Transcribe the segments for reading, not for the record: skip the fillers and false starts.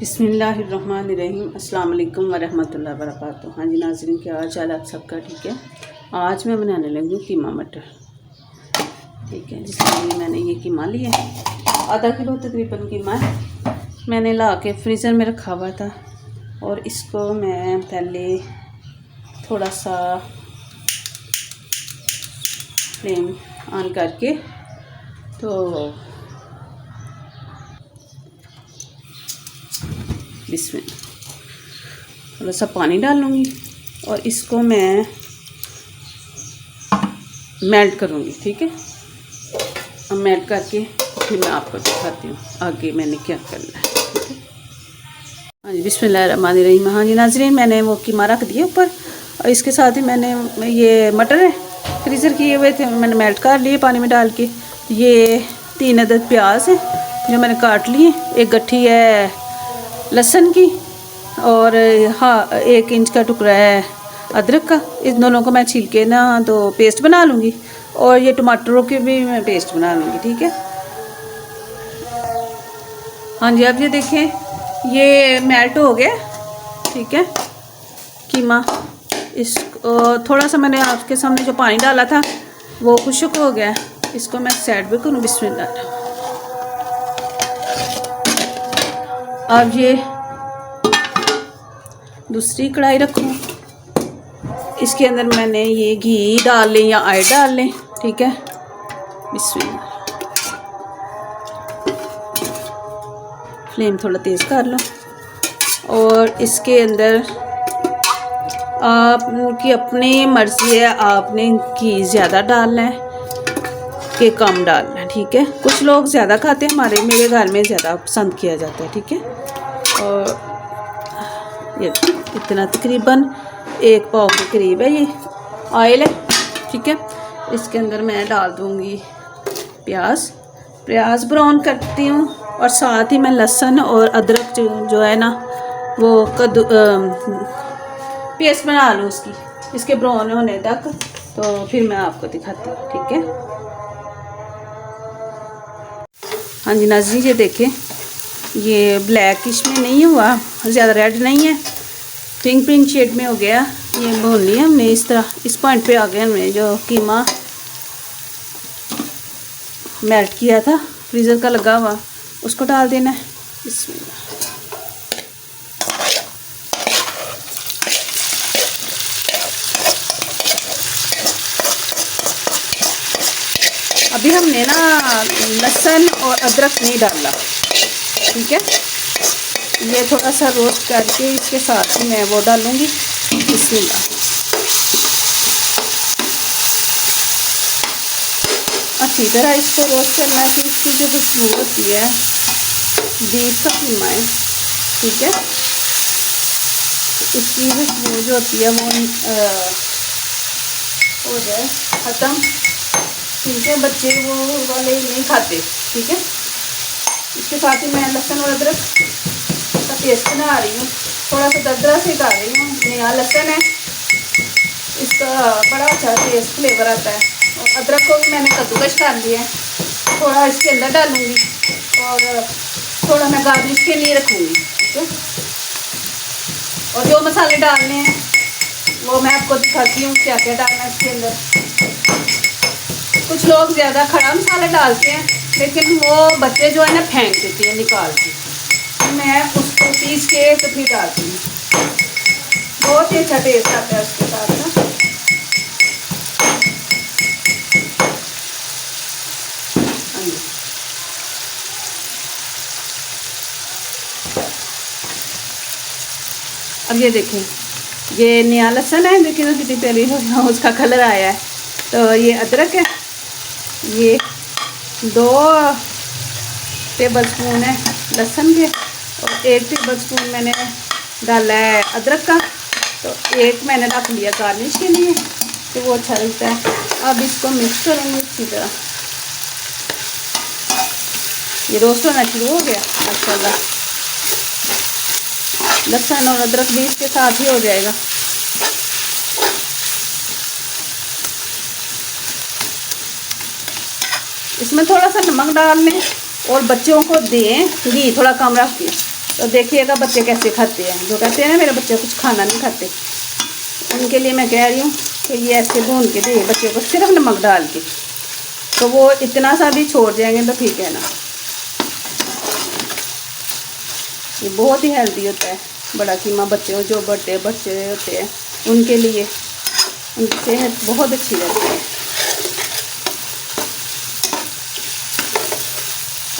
बिस्मिल्लाहिर्रहमानिर्रहीम। अस्सलाम वालेकुम वरहमतुल्लाहि वबरकातुहू। हाँ जी नाज़रीन, क्या हाल चाल आप सबका? ठीक है। आज मैं बनाने लगी हूँ कीमा मटर। ठीक है, जिसके लिए मैंने ये कीमा लिया है, आधा किलो तकरीबन कीमा है। मैंने ला के फ्रीज़र में रखा हुआ था और इसको मैं पहले थोड़ा सा फ्लेम ऑन करके तो इसमें थोड़ा सा पानी डाल लूँगी और इसको मैं मेल्ट करूँगी। ठीक है, अब मेल्ट करके फिर मैं आपको दिखाती हूँ आगे मैंने क्या करना है। ठीक है। हाँ जी, बिस्मिल्लाहिर्रहमानिर्रहीम। हाँ जी नाज़रीन, मैंने वो कीमा रख दिया ऊपर और इसके साथ ही मैंने ये मटर है फ्रीज़र किए हुए थे, मैंने मेल्ट कर लिए पानी में डाल के। ये 3 अदद प्याज है जो मैंने काट लिए, एक गट्ठी है लहसुन की और हाँ 1 इंच का टुकड़ा है अदरक का। इस दोनों को मैं छील के ना तो पेस्ट बना लूँगी और ये टमाटरों के भी मैं पेस्ट बना लूँगी। ठीक है। हाँ जी, अब ये देखें ये मेल्ट हो गया। ठीक है, कीमा इसको थोड़ा सा मैंने आपके सामने जो पानी डाला था वो खुश्क हो गया। इसको मैं साइड पे करूँ। बिस्मिल्लाह। अब ये दूसरी कढ़ाई रखूँ, इसके अंदर मैंने ये घी डाल लें या ऑयल डाल लें। ठीक है, बिस्मिल्लाह। फ्लेम थोड़ा तेज़ कर लो और इसके अंदर आपकी अपनी मर्ज़ी है, आपने घी ज़्यादा डालना है कि कम डालना है। ठीक है, कुछ लोग ज़्यादा खाते हैं, मेरे घर में ज़्यादा पसंद किया जाता है। ठीक है, और ये इतना तकरीबन 1 पाव के करीब है ये ऑयल है। ठीक है, इसके अंदर मैं डाल दूँगी प्याज ब्राउन करती हूँ और साथ ही मैं लहसुन और अदरक जो है ना वो पेस्ट बना लूँ उसकी, इसके ब्राउन होने तक, तो फिर मैं आपको दिखाती हूँ। ठीक है। हाँ जी नाज़रीन, ये देखें ये ब्लैकिश में नहीं हुआ, ज़्यादा रेड नहीं है, पिंक शेड में हो गया। ये भून लिया हमने इस तरह, इस पॉइंट पे आ गया। हमने जो कीमा मेल्ट किया था फ्रीज़र का लगा हुआ उसको डाल देना है। इसमें अभी हमने ना लहसुन और अदरक नहीं डाला। ठीक है, ये थोड़ा सा रोस्ट करके इसके साथ ही मैं वो डालूँगी। बिस्मिल्लाह। अच्छी तरह इसको रोस्ट करना कि इसकी जो खुशबू होती है, बीफ का कीमा है। ठीक है, इसकी खुशबू जो होती है वो हो जाए ख़त्म। ठीक है, बच्चे वो वाले नहीं खाते। ठीक है, इसके साथ ही मैं लहसुन और अदरक का पेस्ट बना रही हूँ, थोड़ा सा दरदरा से डाल रही हूँ। नया लहसुन है, इसका बड़ा अच्छा टेस्ट फ्लेवर आता है। और अदरक को भी मैंने कद्दूकस कर लिया है, थोड़ा इसके अंदर डालूँगी और थोड़ा मैं गार्निश के लिए रखूँगी। ठीक है, और जो मसाले डालने हैं वो मैं आपको दिखाती हूँ क्या क्या डालना है इसके अंदर। कुछ लोग ज़्यादा खड़ा मसाला डालते हैं, लेकिन वो बच्चे जो है ना फेंक देते हैं निकाल के, तो मैं उसको पीस के तो फिर डालती हूँ। बहुत ही अच्छा टेस्ट आता है उसके साथ ना। अब ये देखें, ये नया लहसुन है, देखिए तो कितनी प्यारी उसका कलर आया है। तो ये अदरक है, ये 2 टेबलस्पून है लहसुन के और 1 टेबलस्पून मैंने डाला है अदरक का, तो 1 मैंने रख लिया गार्निश के लिए, तो वो अच्छा लगता है। अब इसको मिक्स करूँगी अच्छी तरह। ये रोस्ट होना शुरू हो गया माशाल्लाह। लहसुन और अदरक भी इसके साथ ही हो जाएगा। इसमें थोड़ा सा नमक डाल लें और बच्चों को दें, घी थोड़ा कम रख के। तो देखिएगा बच्चे कैसे खाते हैं। जो कहते हैं ना मेरे बच्चे कुछ खाना नहीं खाते, उनके लिए मैं कह रही हूँ कि ये ऐसे भून के दे बच्चों को, सिर्फ नमक डाल के, तो वो इतना सा भी छोड़ जाएंगे तो ठीक है ना। ये बहुत ही हेल्दी होता है बड़ा कीमा, बच्चों जो बड़े बच्चे होते हैं उनके लिए, उनकी सेहत बहुत अच्छी रहती है।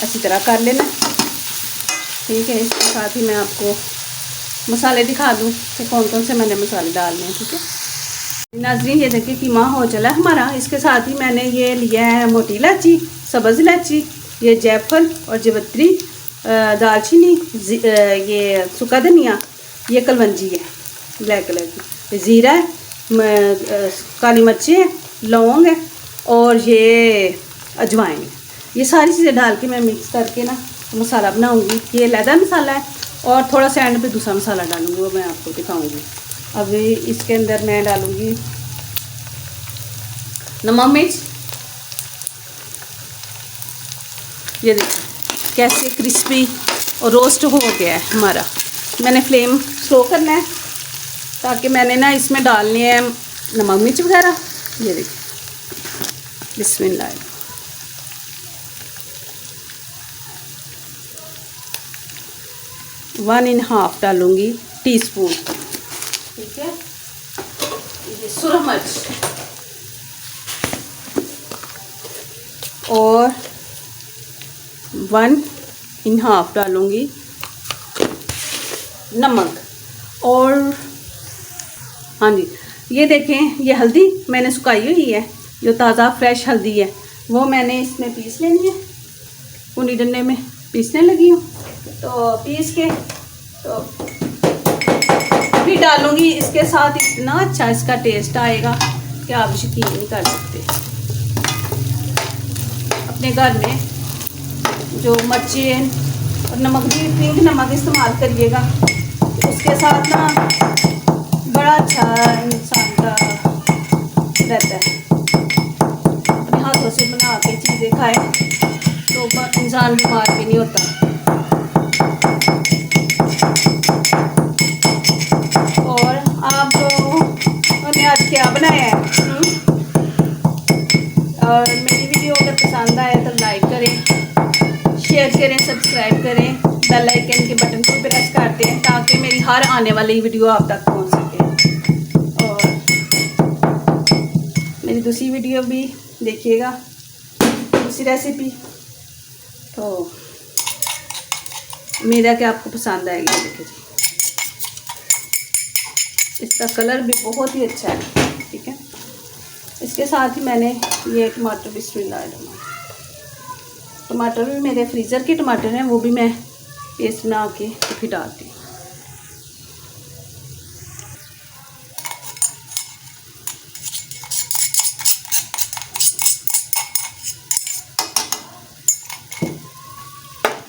अच्छी तरह कर लेना, ठीक है। इसके साथ ही मैं आपको मसाले दिखा दूँ कि कौन कौन से मैंने मसाले डालने हैं, ठीक है नाज़रीन। ये देखिए कीमा हो चला हमारा। इसके साथ ही मैंने ये लिया है मोटी इलायची, सब्ज़ इलायची, ये जायफल और जवित्री, दालचीनी, ये सूखा धनिया, ये कलवंजी है ब्लैक कलर की, ज़ीरा है, काली मिर्चें हैं, लौंग है और ये अजवाइन है। ये सारी चीज़ें डाल के मैं मिक्स करके ना मसाला बनाऊंगी। ये लैदा मसाला है और थोड़ा सा एंड पे दूसरा मसाला डालूंगी, वो मैं आपको दिखाऊंगी। अभी इसके अंदर मैं डालूंगी नमक मिर्च। ये देखिए कैसे क्रिस्पी और रोस्ट हो गया है हमारा। मैंने फ्लेम स्लो करना है ताकि मैंने ना इसमें डालनी है नमक मिर्च वगैरह। ये देखिए बिस्मिल्लाह, 1.5 डालूंगी टीस्पून, ठीक है। ये सुरख मिर्च और 1.5 डालूंगी नमक। और हाँ जी, ये देखें ये हल्दी मैंने सुखाई हुई है, जो ताज़ा फ्रेश हल्दी है वो मैंने इसमें पीस लेनी है। पूनी डंडे में पीसने लगी हूँ, तो पीस के तो भी डालूंगी। इसके साथ इतना अच्छा इसका टेस्ट आएगा कि आप यकीन नहीं कर सकते। अपने घर में जो मिर्चें और नमक भी पिंक नमक इस्तेमाल करिएगा, उसके साथ ना बड़ा अच्छा इंसान का रहता है। अपने हाथों से बना के चीज़ें खाए तो इंसान बीमार भी नहीं होता। और आप मैंने आज क्या बनाया है? और मेरी वीडियो अगर पसंद आए तो लाइक करें, शेयर करें, सब्सक्राइब करें, बेल आइकन के बटन को प्रेस कर दें ताकि मेरी हर आने वाली वीडियो आप तक पहुंच सके। और मेरी दूसरी वीडियो भी देखिएगा, दूसरी रेसिपी, तो उम्मीद है कि आपको पसंद आएगी। देखिए जी इसका कलर भी बहुत ही अच्छा है, ठीक है। इसके साथ ही मैंने ये टमाटर, बिस्मिल्लाह, टमाटर भी मेरे फ्रीज़र के टमाटर हैं, वो भी मैं पेस्ट बना के फिर डालती हूँ।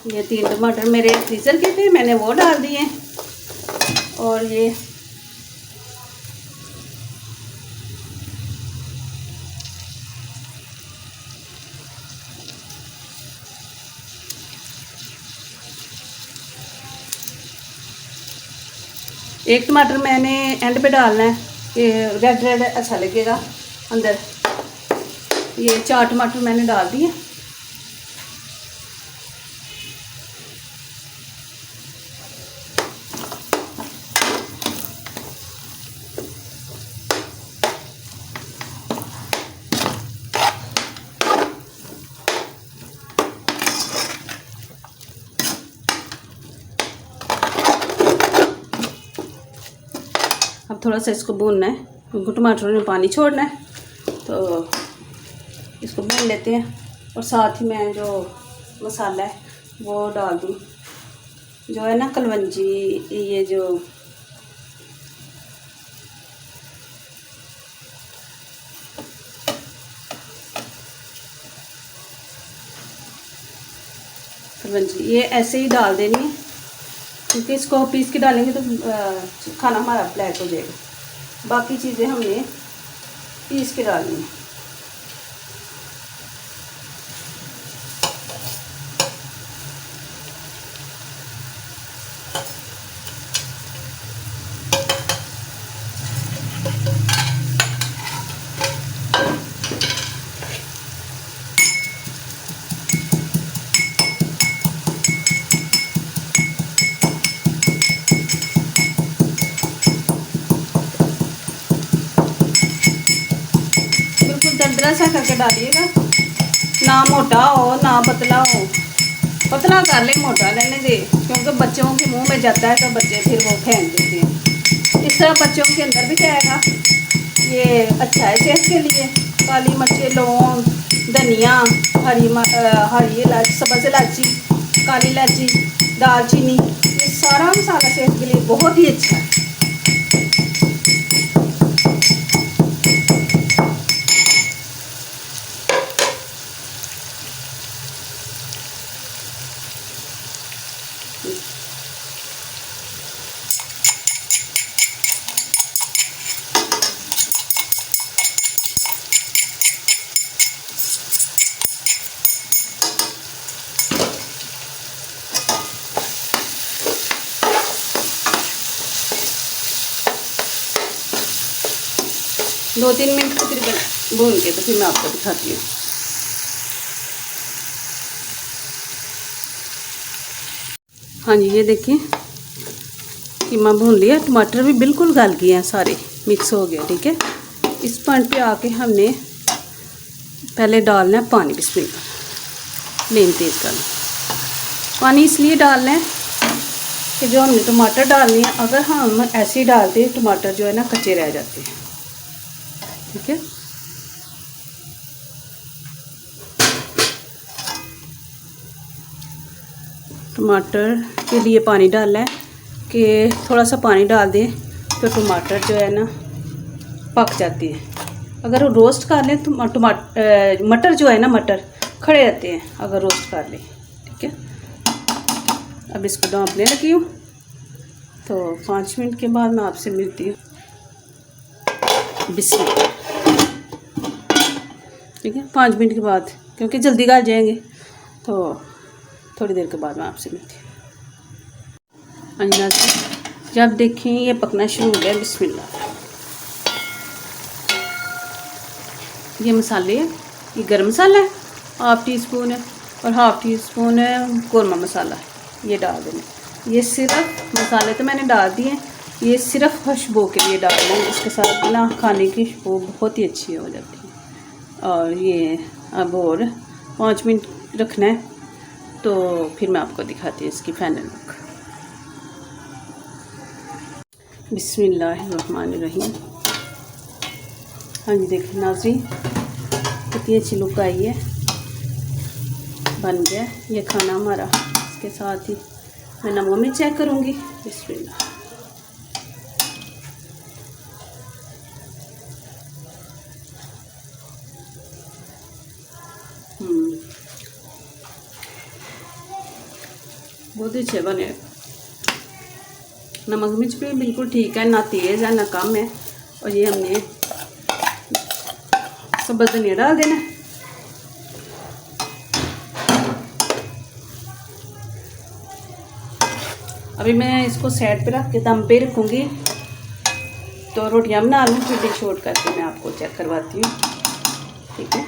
ये 3 टमाटर मेरे फ्रीज़र के थे, मैंने वो डाल दिए। और ये एक टमाटर मैंने एंड पे डालना है कि रेड रेड अच्छा लगेगा अंदर। ये 4 टमाटर मैंने डाल दिए। अब थोड़ा सा इसको भूनना है क्योंकि टमाटरों में पानी छोड़ना है, तो इसको भून लेते हैं। और साथ ही मैं जो मसाला है वो डाल दूँ, जो है ना कलवंजी, ये जो कलवंजी, ये ऐसे ही डाल देनी है क्योंकि इसको पीस के डालेंगे तो खाना हमारा ब्लैक हो जाएगा। बाकी चीज़ें हमने पीस के डालनी है। थोड़ा सा करके डालिएगा, ना मोटा हो ना पतला हो। पतला कर ले, मोटा रहने दे, क्योंकि बच्चों के मुंह में जाता है तो बच्चे फिर वो फेंक देते हैं। इस तरह बच्चों के अंदर भी जाएगा, ये अच्छा है सेहत के लिए। काली मिर्च, लौंग, धनिया, हरी इलायची, सब्ज़ इलायची, काली इलायची, दालचीनी, ये सारा मसाला सेहत के लिए बहुत ही अच्छा है। दो 3 मिनट तकरीबन भून के तो फिर मैं आपको दिखाती हूँ। हाँ जी, ये देखिए कीमा भून लिया, टमाटर भी बिल्कुल गल गए हैं, सारे मिक्स हो गया। ठीक है, इस पॉइंट पे आके हमने पहले डालना है पानी। बिस्मिल्लाह, फ्लेम तेज़ करना। पानी इसलिए डालना है कि जो हमने टमाटर डालने हैं, अगर हम ऐसे ही डालते हैं टमाटर जो है ना कच्चे रह जाते हैं। ठीक है, टमाटर के लिए पानी डालना है कि थोड़ा सा पानी डाल दें तो टमाटर जो है ना पक जाती है। अगर रोस्ट कर लें तो मटर जो है ना, मटर खड़े रहते हैं अगर रोस्ट कर लें। ठीक है, अब इसको ढाँपने लगी हूँ, तो 5 मिनट के बाद मैं आपसे मिलती हूँ। बिस्मिल्लाह। ठीक है, 5 मिनट के बाद, क्योंकि जल्दी गल जाएंगे, तो थोड़ी देर के बाद मैं आपसे मिलती हूँ। अंजना से जब देखें ये पकना शुरू हो गया, बिस्मिल्लाह। ये मसाले है, ये गरम मसाला है, 1/2 टीस्पून है, और 1/2 टीस्पून है कौरमा मसाला है, ये डाल देना। ये सिर्फ मसाले तो मैंने डाल दिए, ये सिर्फ खुशबू के लिए डाल दें, इसके साथ ना खाने की खुशबू बहुत ही अच्छी हो जाती है। और ये अब और 5 मिनट रखना है, तो फिर मैं आपको दिखाती हूँ इसकी फाइनल लुक। बिस्मिल्लाहिर्रहमानिर्रहीम। हाँ जी, देखिए नाज़रीन कितनी अच्छी लुक आई है, बन गया ये खाना हमारा। इसके साथ ही मैं नमक में चेक करूँगी। बिस्मिल्लाह। बहुत अच्छे बने। नमक मिर्च भी बिल्कुल ठीक है, ना तेज़ है ना कम है। और ये हमने सब्ज़ धनिया डाल देना है। अभी मैं इसको साइड पे रख के दम पे रखूँगी, तो रोटियां बना लूँ, फिर डिश आउट करके मैं आपको चेक करवाती हूँ। ठीक है,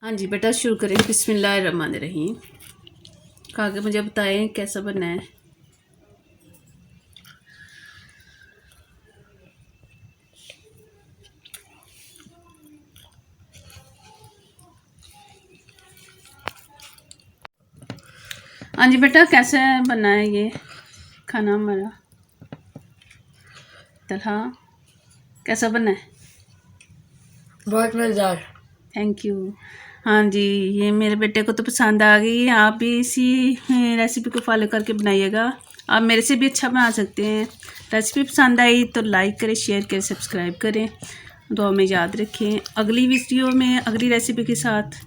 हाँ जी बेटा, शुरू करें। बिस्मिल्लाहिर्रहमानिर्रहीम। खा के मुझे बताएं कैसा बना है। हाँ जी बेटा, कैसे बना है ये खाना हमारा? तलहा, कैसा बना है? बहुत मज़ेदार। Thank you. हाँ जी, ये मेरे बेटे को तो पसंद आ गई। आप भी इसी रेसिपी को फॉलो करके बनाइएगा, आप मेरे से भी अच्छा बना सकते हैं। रेसिपी पसंद आई तो लाइक करें, शेयर करें, सब्सक्राइब करें, दुआ में याद रखें। अगली वीडियो में अगली रेसिपी के साथ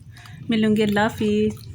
मिलूँगी। अल्लाह हाफिज़।